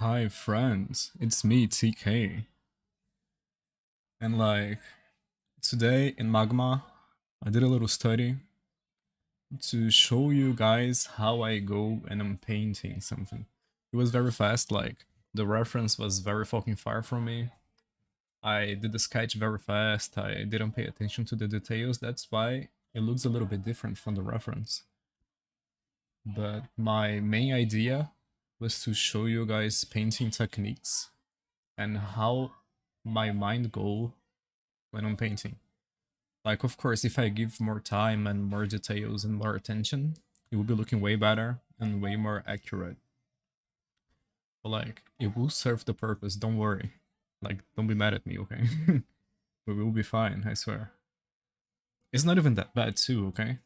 Hi friends, it's me TK. And today in Magma, I did a little study to show you guys how I go and I'm painting something. It was very fast, like the reference was very fucking far from me. I did the sketch very fast, I didn't pay attention to the details, that's why it looks a little bit different from the reference. But my main idea was to show you guys painting techniques and how my mind go when I'm painting. Like, of course, if I give more time and more details and more attention, it will be looking way better and way more accurate. But it will serve the purpose. Don't worry. Like, don't be mad at me, okay? We will be fine. I swear. It's not even that bad too, okay?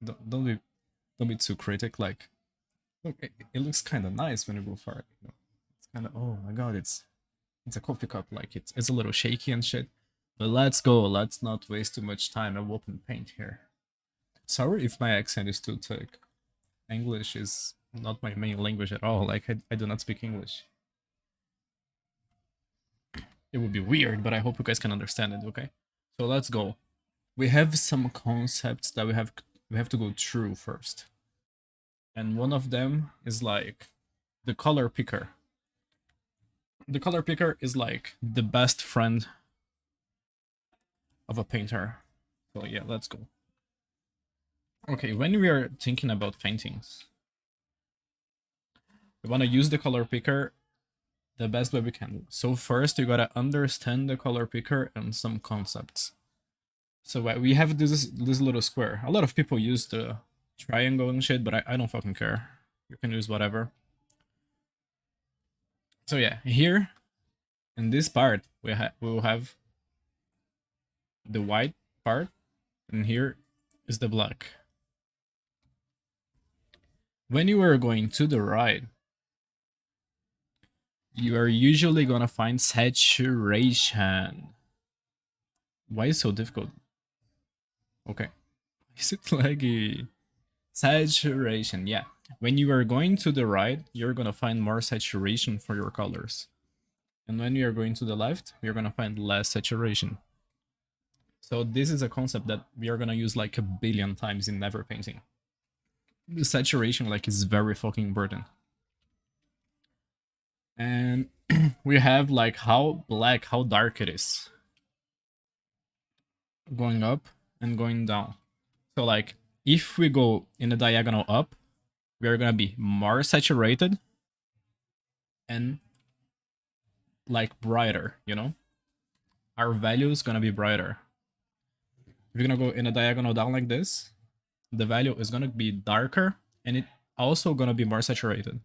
Don't be too critic. Like, look, it looks kind of nice when you go far. You know? It's kind of oh my god, it's a coffee cup. Like it's a little shaky and shit. But let's go. Let's not waste too much time. I'll open paint here. Sorry if my accent is too thick. English is not my main language at all. Like, I do not speak English. It would be weird, but I hope you guys can understand it, okay? So let's go. We have some concepts that we have to go through first. And one of them is like the color picker. The color picker is like the best friend of a painter. So yeah, let's go. Okay, when we are thinking about paintings, we want to use the color picker the best way we can. So first, you gotta understand the color picker and some concepts. So we have this little square. A lot of people use the triangle and shit, but I don't fucking care. You can use whatever. So yeah, here in this part we will have the white part, and here is the black. When you are going to the right, you are usually gonna find saturation. Why is it so difficult? Okay. Is it laggy? Saturation, yeah. When you are going to the right, you're gonna find more saturation for your colors. And when you are going to the left, you're gonna find less saturation. So this is a concept that we are gonna use like a billion times in never painting. The saturation is very fucking important. And we have like how black, how dark it is. Going up and going down. So if we go in a diagonal up, we are gonna be more saturated and brighter, you know? Our value is gonna be brighter. If you're gonna go in a diagonal down like this, the value is gonna be darker and it also gonna be more saturated.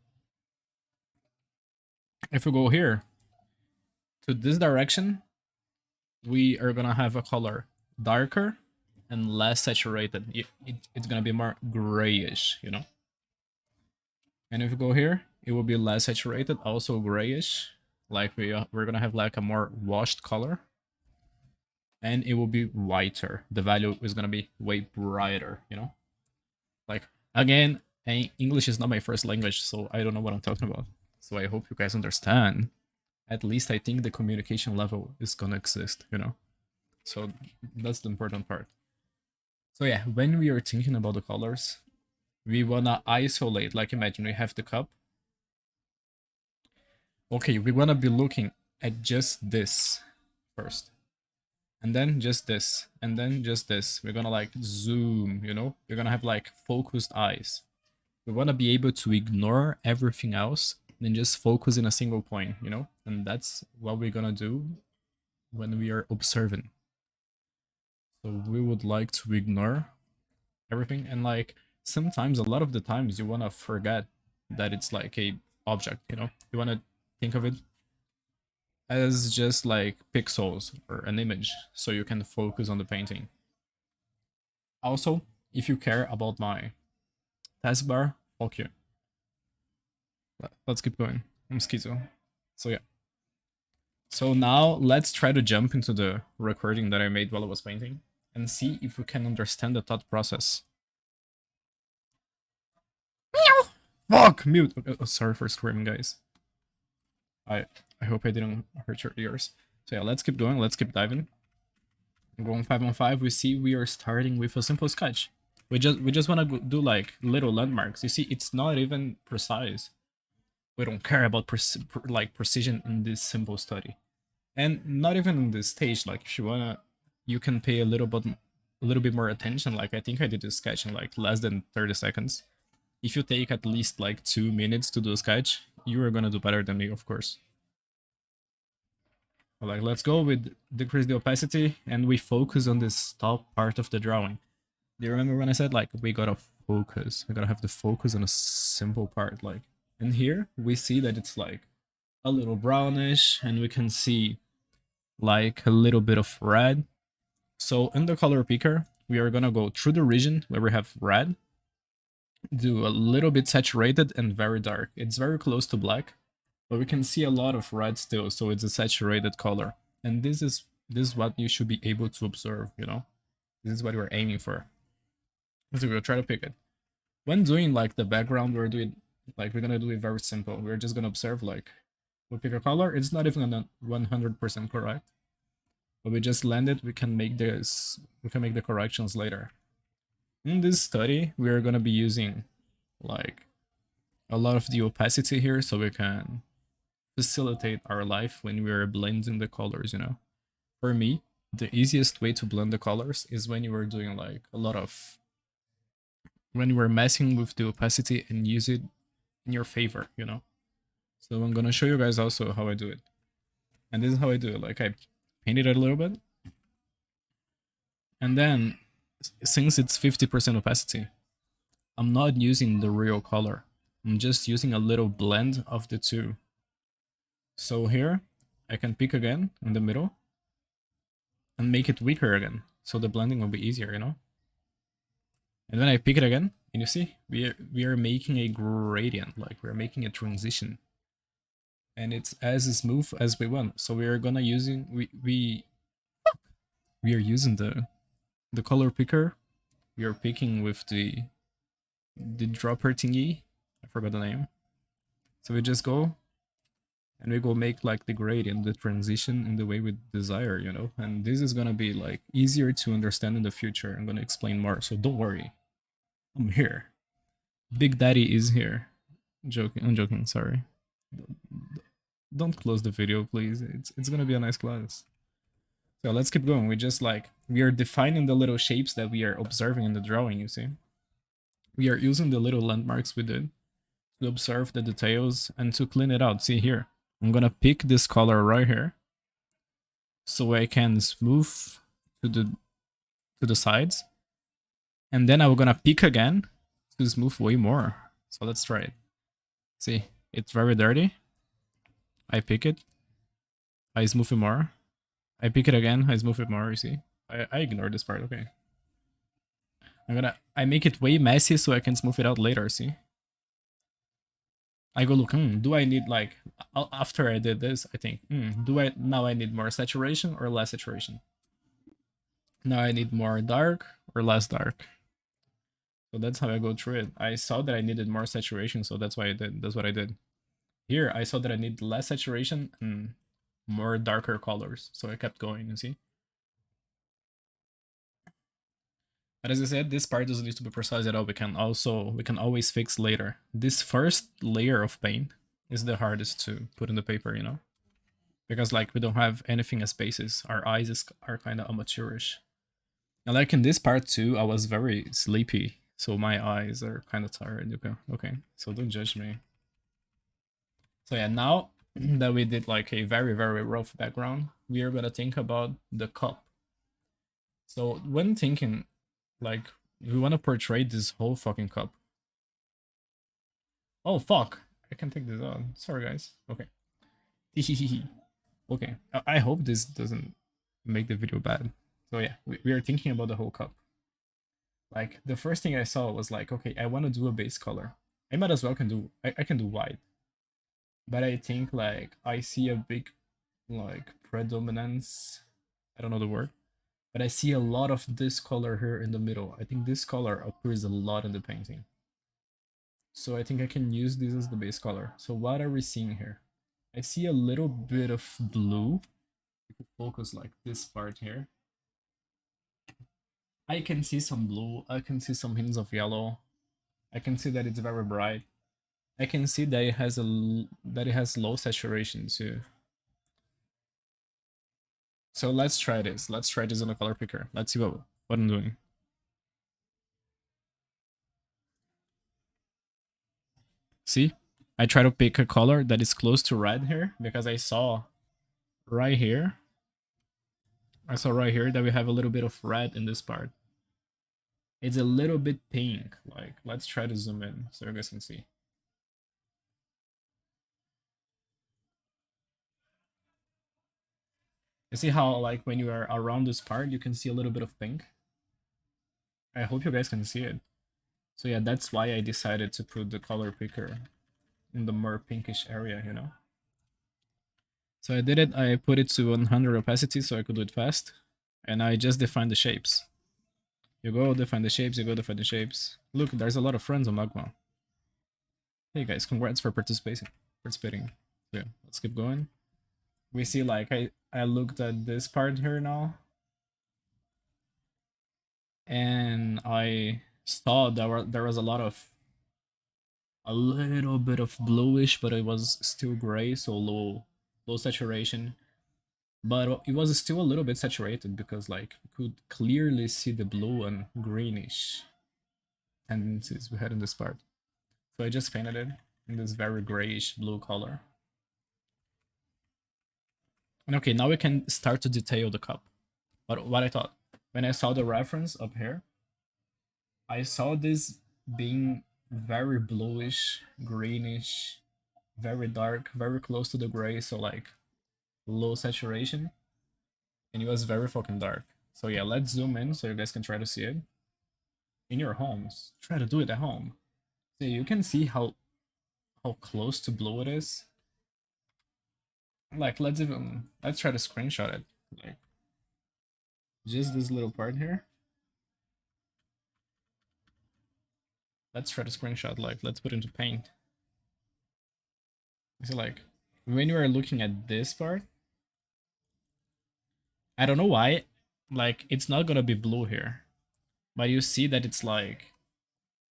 If we go here to this direction, we are gonna have a color darker and less saturated. It's gonna be more grayish, you know? And if we go here, it will be less saturated, also grayish. We're gonna have like a more washed color. And it will be whiter. The value is gonna be way brighter, you know? Like, again, English is not my first language, so I don't know what I'm talking about. So I hope you guys understand. At least I think the communication level is gonna exist, you know? So that's the important part. So yeah, when we are thinking about the colors, we wanna isolate, like imagine we have the cup. Okay, we wanna be looking at just this first. And then just this, and then just this. We're gonna zoom, you know? We're gonna have focused eyes. We wanna be able to ignore everything else and just focus in a single point, you know? And that's what we're gonna do when we are observing. So we would like to ignore everything, and sometimes, a lot of the times, you wanna forget that it's like a object, you know? You wanna think of it as just pixels or an image, so you can focus on the painting. Also, if you care about my taskbar, fuck you. Let's keep going. I'm schizo. So yeah. So now let's try to jump into the recording that I made while I was painting and see if we can understand the thought process. Meow! Fuck! Mute! Oh, sorry for screaming, guys. I I hope I didn't hurt your ears. So yeah, let's keep going. Let's keep diving. Going 5 on 5, we see we are starting with a simple sketch. We just want to do like little landmarks. You see, it's not even precise. We don't care about like precision in this simple study, and not even in this stage. Like if you wanna, you can pay a little bit more attention. Like I think I did this sketch in like less than 30 seconds. If you take at least like 2 minutes to do a sketch, you are gonna do better than me, of course. But like let's go with decrease the opacity, and we focus on this top part of the drawing. Do you remember when I said like we gotta focus? We gotta have the focus on a simple part. Like, and here we see that it's like a little brownish, and we can see like a little bit of red. So in the color picker, we are gonna go through the region where we have red, do a little bit saturated and very dark. It's very close to black, but we can see a lot of red still, so it's a saturated color. And this is what you should be able to observe, you know? This is what we're aiming for. So we'll try to pick it. When doing like the background, we're gonna do it very simple. We're just gonna observe like we pick a color. It's not even 100% correct, but we just land it. We can make the corrections later. In this study, we are gonna be using like a lot of the opacity here, so we can facilitate our life when we are blending the colors. For me, the easiest way to blend the colors is when you are doing like a lot of when you are messing with the opacity and use it in your favor. So I'm gonna show you guys also how I do it. And this is how I do it. Like I paint it a little bit. And then since it's 50% opacity, I'm not using the real color. I'm just using a little blend of the two. So here I can pick again in the middle and make it weaker again. So the blending will be easier. And then I pick it again, and you see, we are making a gradient, like we're making a transition. And it's as smooth as we want. So we are gonna using we are using the color picker. We are picking with the dropper thingy. I forgot the name. So we just go and we go make like the gradient, the transition in the way we desire. And this is gonna be like easier to understand in the future. I'm gonna explain more, so don't worry. I'm here. Big Daddy is here. I'm joking, sorry. Don't close the video, please. It's gonna be a nice class. So let's keep going. We are defining the little shapes that we are observing in the drawing, you see. We are using the little landmarks we did to observe the details and to clean it out. See here, I'm gonna pick this color right here so I can smooth to the sides. And then I'm gonna pick again to smooth way more. So let's try it. See, it's very dirty. I pick it, I smooth it more. I pick it again, I smooth it more, you see. I ignore this part, okay. I make it way messy so I can smooth it out later, see? I go look, do I need like, after I did this, I think, now I need more saturation or less saturation? Now I need more dark or less dark? So that's how I go through it. I saw that I needed more saturation, so that's what I did. Here, I saw that I need less saturation and more darker colors, so I kept going, you see? But as I said, this part doesn't need to be precise at all. We can always fix later. This first layer of paint is the hardest to put in the paper. Because like we don't have anything as bases. Our eyes are kind of amateurish. And like in this part too, I was very sleepy, so my eyes are kind of tired. Okay, so don't judge me. So yeah, now that we did like a very, very rough background, we are gonna think about the cup. So when thinking, like, we want to portray this whole fucking cup. Oh fuck! I can take this out. Sorry guys. Okay. Okay. I hope this doesn't make the video bad. So yeah, we are thinking about the whole cup. Like the first thing I saw was like, okay, I want to do a base color. I might as well I can do white. But I think like I see a big like predominance. I don't know the word. But I see a lot of this color here in the middle. I think this color appears a lot in the painting. So I think I can use this as the base color. So what are we seeing here? I see a little bit of blue. If you focus like this part here, I can see some blue. I can see some hints of yellow. I can see that it's very bright. I can see that that it has low saturation too. So let's try this. Let's try this on a color picker. Let's see what I'm doing. See? I try to pick a color that is close to red here because I saw right here. I saw right here that we have a little bit of red in this part. It's a little bit pink. Like, let's try to zoom in so you guys can see. You see how, like, when you are around this part, you can see a little bit of pink? I hope you guys can see it. So yeah, that's why I decided to put the color picker in the more pinkish area, you know? So I did it, I put it to 100 opacity so I could do it fast. And I just defined the shapes. You go define the shapes, you go define the shapes. Look, there's a lot of friends on Magma. Hey guys, congrats for participating. So yeah, let's keep going. We see like I looked at this part here now. And I saw there was a little bit of bluish, but it was still gray, so low saturation. But it was still a little bit saturated because like we could clearly see the blue and greenish tendencies we had in this part. So I just painted it in this very grayish blue color. And okay, now we can start to detail the cup. But what I thought, when I saw the reference up here, I saw this being very bluish, greenish, very dark, very close to the gray, so like low saturation. And it was very fucking dark. So yeah, let's zoom in so you guys can try to see it. In your homes. Try to do it at home. So you can see how close to blue it is. Like let's try to screenshot it. Like just this little part here. Let's try to screenshot, like let's put into paint. So like when you are looking at this part, I don't know why, like it's not gonna be blue here. But you see that it's like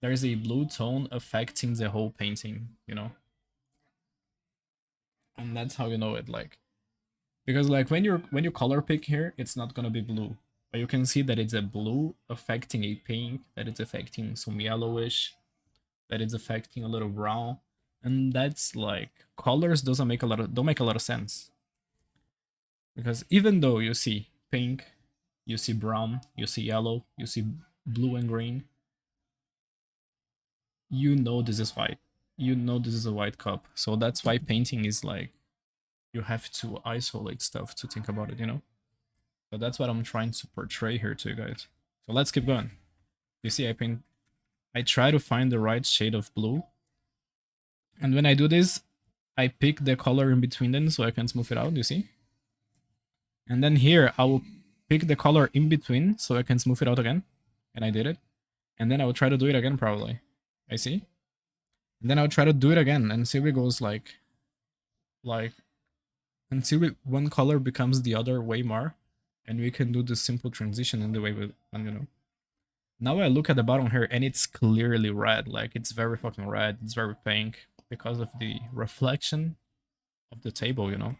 there's a blue tone affecting the whole painting, you know? And that's how you know it, like because like when you color pick here, it's not gonna be blue. But you can see that it's a blue affecting a pink, that it's affecting some yellowish, that it's affecting a little brown. And that's like colors don't make a lot of sense. Because even though you see pink, you see brown, you see yellow, you see blue and green, you know this is white. You know this is a white cup. So that's why painting is like you have to isolate stuff to think about it, you know? So that's what I'm trying to portray here to you guys. So let's keep going. You see, I try to find the right shade of blue. And when I do this, I pick the color in between them so I can smooth it out, you see? And then here, I will pick the color in between so I can smooth it out again. And I did it. And then I will try to do it again probably. I see? And then I'll try to do it again and see if it goes like until one color becomes the other way more. And we can do the simple transition in the way we want, you know. Now I look at the bottom here and it's clearly red. Like it's very fucking red. It's very pink because of the reflection of the table, you know.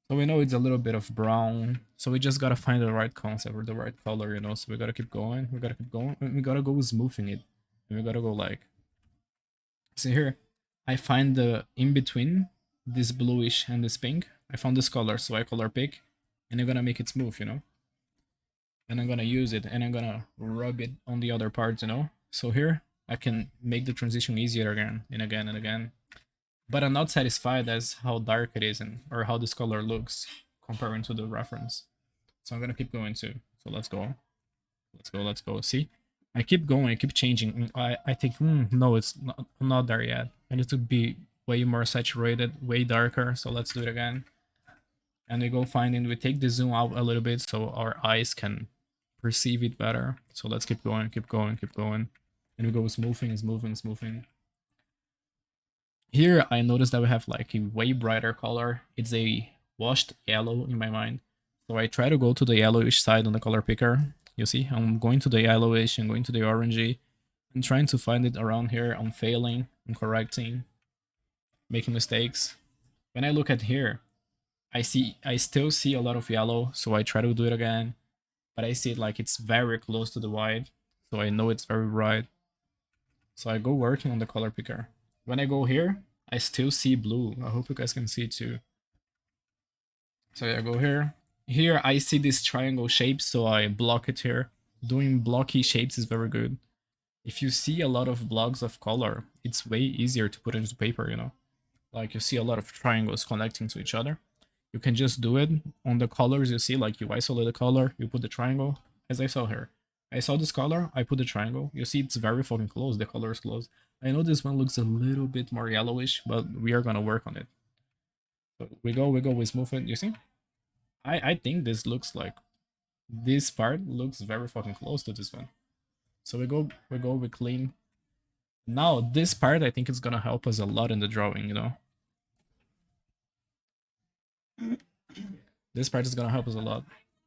So we know it's a little bit of brown. So we just gotta find the right concept or the right color, you know. So we gotta keep going. We gotta keep going. We gotta go smoothing it. And we gotta go like. See here, I find the in between this bluish and this pink. I found this color, so I color pick, and I'm gonna make it smooth, you know. And I'm gonna use it, and I'm gonna rub it on the other parts, you know. So here, I can make the transition easier again and again and again. But I'm not satisfied as how dark it is and or how this color looks comparing to the reference. So I'm gonna keep going too. So let's go. Let's go, let's go. See? I keep going, I keep changing. I think, no, I'm not there yet. I need to be way more saturated, way darker. So let's do it again. And we go finding, we take the zoom out a little bit so our eyes can perceive it better. So let's keep going, keep going, keep going. And we go smoothing, smoothing, smoothing. Here I noticed that we have like a way brighter color. It's a washed yellow in my mind. So I try to go to the yellowish side on the color picker. You see, I'm going to the yellowish and going to the orangey. I'm trying to find it around here. I'm failing, I'm correcting, making mistakes. When I look at here, I still see a lot of yellow, so I try to do it again, but I see it like it's very close to the white, so I know it's very bright. So I go working on the color picker. When I go here, I still see blue. I hope you guys can see it too. So I go here. Here I see this triangle shape, so I block it here. Doing blocky shapes is very good. If you see a lot of blocks of color, it's way easier to put into paper, you know? Like you see a lot of triangles connecting to each other. You can just do it on the colors you see, like you isolate the color, you put the triangle, as I saw here. I saw this color, I put the triangle. You see it's very fucking close, the color is close. I know this one looks a little bit more yellowish, but we are gonna work on it. So we smooth it, you see? I think this looks like, this part looks very fucking close to this one. So we clean. Now this part I think is gonna help us a lot in the drawing, you know? This part is gonna help us a lot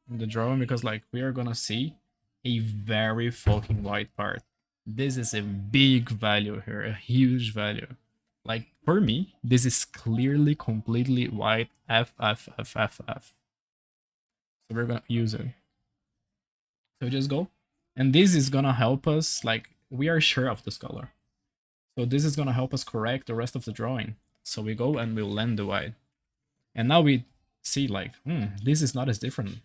in the drawing because like we are gonna see a very fucking white part. This is a big value here, a huge value. Like for me, this is clearly completely white F F F F F. So we're gonna use it. So just go. And this is gonna help us, like we are sure of this color. So this is gonna help us correct the rest of the drawing. So we go and we blend the white. And now we see like, this is not as different.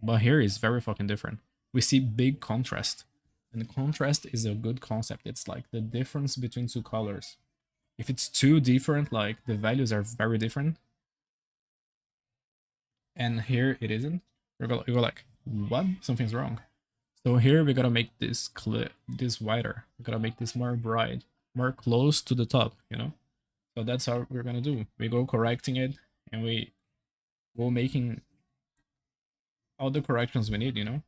But here is very fucking different. We see big contrast. And contrast is a good concept. It's like the difference between two colors. If it's too different, like the values are very different, and here it isn't, you go like, what? Something's wrong. So here we gotta make this clear, this wider. We gotta make this more bright, more close to the top, you know? So that's how we're gonna do. We go correcting it, and we go making all the corrections we need, you know?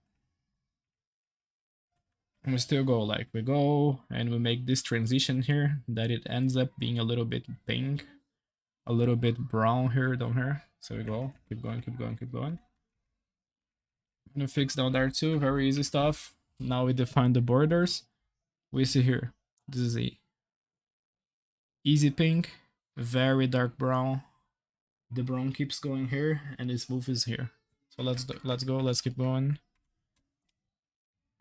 And we still go like we go and we make this transition here that it ends up being a little bit pink, a little bit brown here, down here. So we go, keep going, keep going, keep going. And we fix down there too, very easy stuff. Now we define the borders. We see here, this is a easy pink, very dark brown. The brown keeps going here and the smooth is here. So let's go, let's keep going.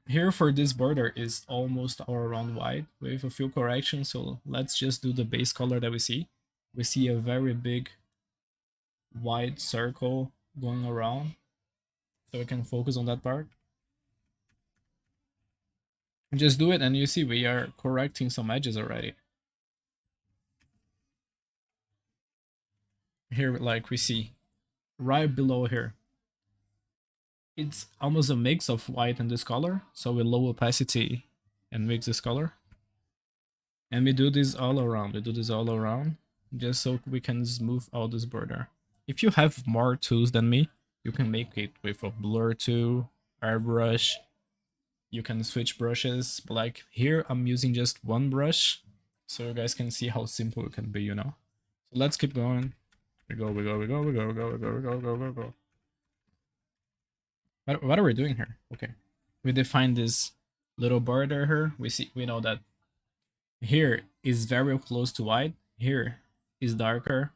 Here for this border is almost all around white with a few corrections, so let's just do the base color that we see. We see a very big white circle going around, so we can focus on that part. Just do it and you see we are correcting some edges already. Here like we see right below here, it's almost a mix of white and this color, so we low opacity and mix this color. And we do this all around, just so we can smooth out this border. If you have more tools than me, you can make it with a blur tool, airbrush, you can switch brushes, but like here I'm using just one brush, so you guys can see how simple it can be, you know? So let's keep going. We go, we go, we go, we go, we go, we go, we go, we go, we go. What are we doing here? Okay. We define this little border here. We know that here is very close to white. Here is darker.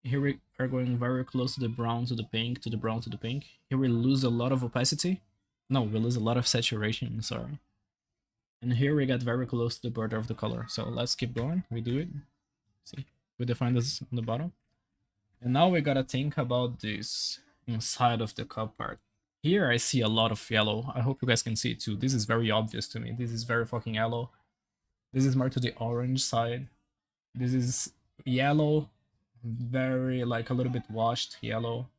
Here we are going very close to the brown to the pink, to the brown to the pink. Here we lose a lot of opacity. No, we lose a lot of saturation, sorry. And here we get very close to the border of the color. So let's keep going. We do it. See, we define this on the bottom. And now we gotta think about this inside of the cup part. Here I see a lot of yellow. I hope you guys can see it too. This is very obvious to me. This is very fucking yellow. This is more to the orange side. This is yellow, very like a little bit washed yellow.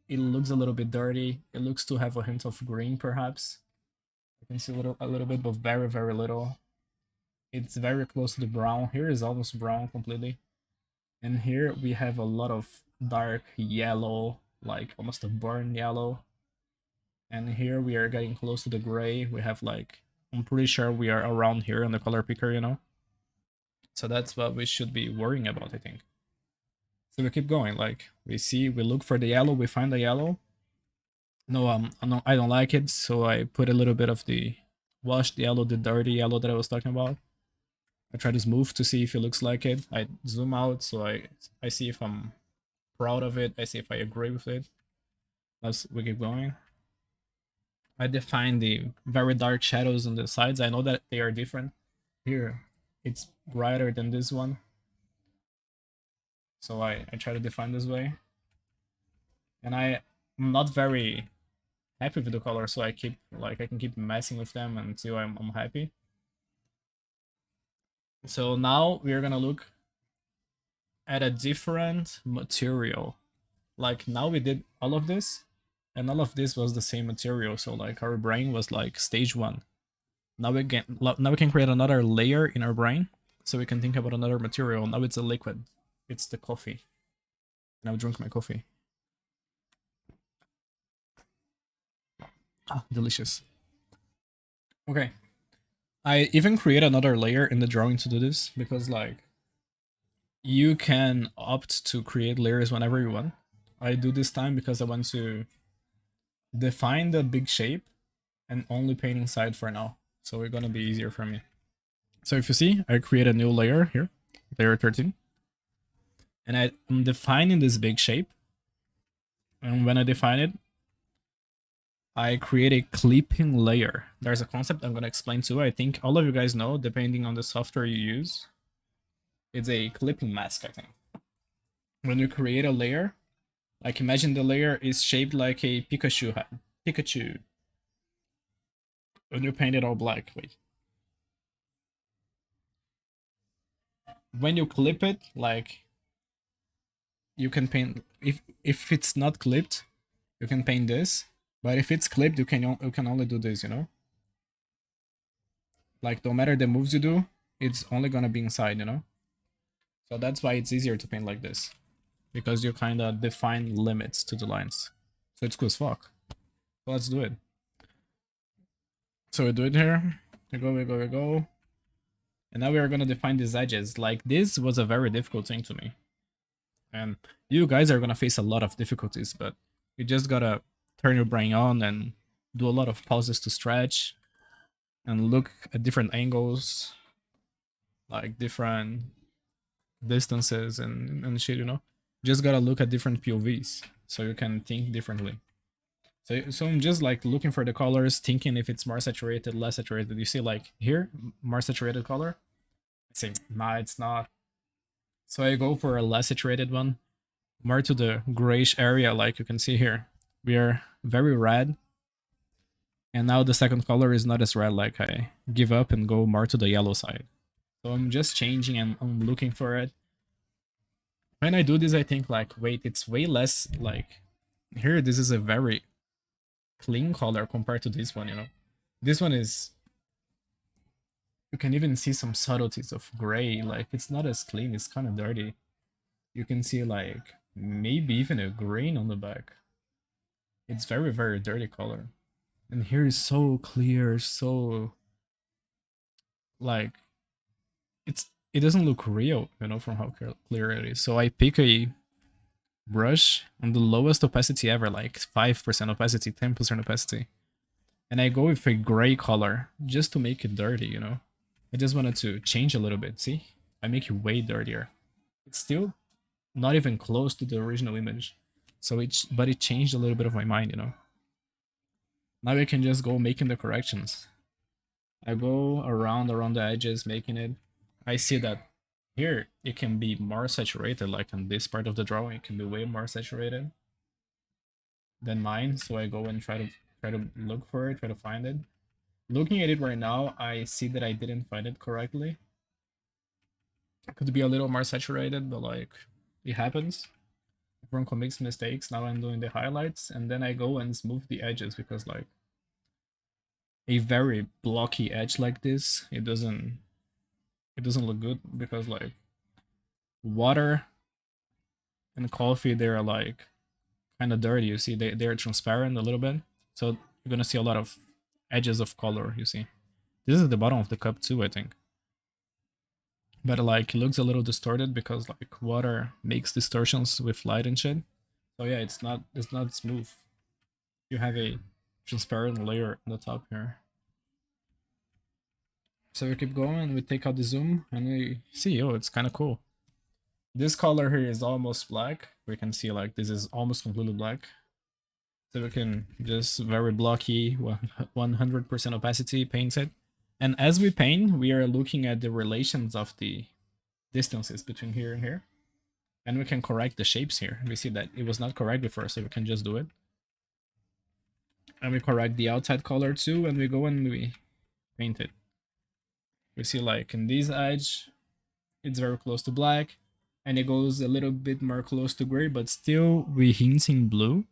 It looks a little bit dirty. It looks to have a hint of green perhaps. I can see a little bit, but very, very little. It's very close to the brown. Here is almost brown completely. And here we have a lot of dark yellow, like almost a burnt yellow. And here we are getting close to the gray. We have like, I'm pretty sure we are around here on the color picker, you know? So that's what we should be worrying about, I think. So we keep going. Like we look for the yellow, we find the yellow. No, I don't like it, so I put a little bit of the washed yellow, the dirty yellow that I was talking about. I try to smooth to see if it looks like it. I zoom out so I see if I'm proud of it. I see if I agree with it. Let's we keep going. I define the very dark shadows on the sides. I know that they are different. Here, it's brighter than this one. So I try to define this way. And I'm not very happy with the color, so I keep like I can keep messing with them until I'm happy. So now we're gonna look at a different material. Like now we did all of this, and all of this was the same material. So like our brain was like stage one. Now we can create another layer in our brain, so we can think about another material. Now it's a liquid. It's the coffee. And I'll drink my coffee. Ah, delicious. Okay. I even create another layer in the drawing to do this because like you can opt to create layers whenever you want. I do this time because I want to define the big shape and only paint inside for now. So it's gonna be easier for me. So if you see, I create a new layer here, layer 13. And I'm defining this big shape. And when I define it, I create a clipping layer. There's a concept I'm gonna explain too. I think all of you guys know, depending on the software you use. It's a clipping mask, I think. When you create a layer, like imagine the layer is shaped like a Pikachu hat. Pikachu. When you paint it all black, wait. When you clip it, like you can paint if it's not clipped, you can paint this. But if it's clipped, you can only do this, you know? Like no matter the moves you do, it's only gonna be inside, you know? So that's why it's easier to paint like this. Because you kinda define limits to the lines. So it's cool as fuck. So let's do it. So we do it here. We go. And now we are gonna define these edges. Like this was a very difficult thing to me. And you guys are gonna face a lot of difficulties, but you just gotta turn your brain on and do a lot of pauses to stretch and look at different angles, like different distances and shit, you know? Just gotta look at different POVs so you can think differently. So I'm just like looking for the colors, thinking if it's more saturated, less saturated. You see like here, more saturated color. I say, nah, it's not. So I go for a less saturated one, more to the grayish area, like you can see here. We are very red. And now the second color is not as red, like I give up and go more to the yellow side. So I'm just changing and I'm looking for it. When I do this, I think like, wait, it's way less like here. This is a very clean color compared to this one, you know. This one is, you can even see some subtleties of gray. Like it's not as clean, it's kind of dirty. You can see like maybe even a green on the back. It's very, very dirty color. And here is so clear, so like it doesn't look real, you know, from how clear it is. So I pick a brush on the lowest opacity ever, like 5% opacity, 10% opacity. And I go with a gray color just to make it dirty, you know. I just wanted to change a little bit. See? I make it way dirtier. It's still not even close to the original image. So but it changed a little bit of my mind, you know. Now I can just go making the corrections. I go around the edges, making it. I see that here it can be more saturated, like on this part of the drawing, it can be way more saturated than mine. So I go and try to look for it, try to find it. Looking at it right now, I see that I didn't find it correctly. It could be a little more saturated, but like it happens. Everyone commits mistakes. Now I'm doing the highlights, and then I go and smooth the edges because like a very blocky edge like this, it doesn't look good because like water and coffee, they're like kind of dirty. You see, they're transparent a little bit, so you're gonna see a lot of edges of color. You see, this is the bottom of the cup too, I think. but like it looks a little distorted because like water makes distortions with light and shit. So yeah, it's not smooth. You have a transparent layer on the top here. So we keep going, we take out the zoom, and we see, oh, it's kind of cool. This color here is almost black. We can see like this is almost completely black. So we can just very blocky 100% opacity paint it. And as we paint, we are looking at the relations of the distances between here and here. And we can correct the shapes here. We see that it was not correct before, so we can just do it. And we correct the outside color too, and we go and we paint it. We see like in this edge, it's very close to black, and it goes a little bit more close to gray, but still we hinting blue.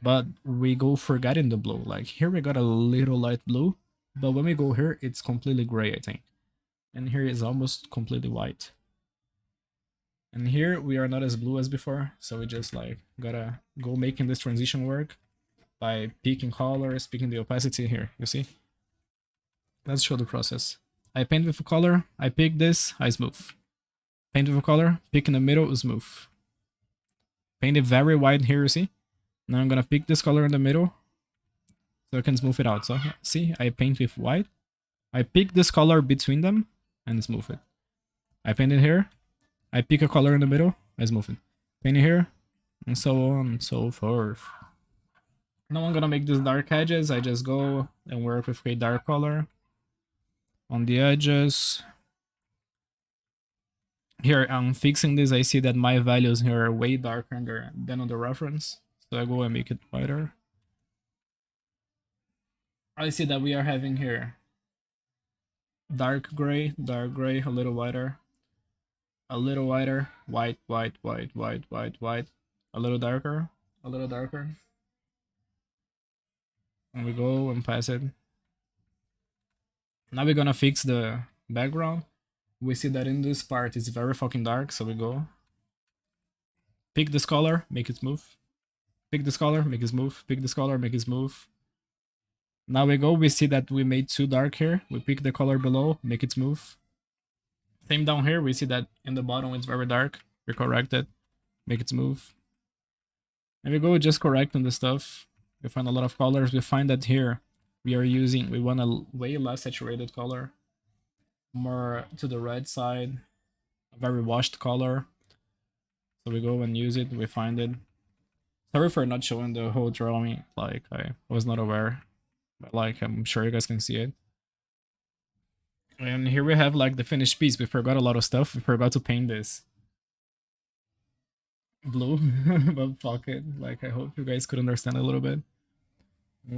But we go forgetting the blue. Like here we got a little light blue, but when we go here, it's completely gray, I think. And here is almost completely white. And here we are not as blue as before, so we just like gotta go making this transition work by picking colors, picking the opacity here, you see? Let's show the process. I paint with a color, I pick this, I smooth. Paint with a color, pick in the middle, smooth. Paint it very white here, you see? Now I'm gonna pick this color in the middle, so I can smooth it out. So see, I paint with white. I pick this color between them and smooth it. I paint it here. I pick a color in the middle, I smooth it. Paint it here, and so on and so forth. Now I'm gonna make these dark edges. I just go and work with a dark color on the edges. Here I'm fixing this. I see that my values here are way darker than on the reference. So I go and make it whiter. I see that we are having here dark gray, a little whiter, white, white, a little darker, and we go and pass it. Now we're gonna fix the background. We see that in this part it's very fucking dark, so we go pick this color, make it smooth. Pick this color, make it smooth. Pick this color, make it smooth. Now we go, we see that we made too dark here. We pick the color below, make it smooth. Same down here, we see that in the bottom it's very dark. We correct it, make it smooth. And we go just correcting the stuff. We find a lot of colors. We find that here we want a way less saturated color. More to the red side, a very washed color. So we go and use it, we find it. Sorry for not showing the whole drawing, like I was not aware. But like I'm sure you guys can see it. And here we have like the finished piece. We forgot a lot of stuff. We forgot to paint this blue, but fuck it. Like I hope you guys could understand a little bit.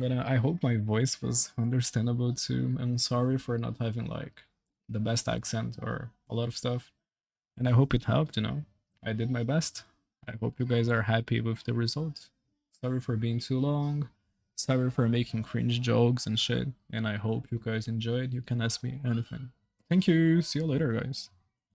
I hope my voice was understandable too. I'm sorry for not having like the best accent or a lot of stuff. And I hope it helped, you know. I did my best. I hope you guys are happy with the result. Sorry for being too long. Sorry for making cringe jokes and shit. And I hope you guys enjoyed. You can ask me anything. Thank you. See you later, guys.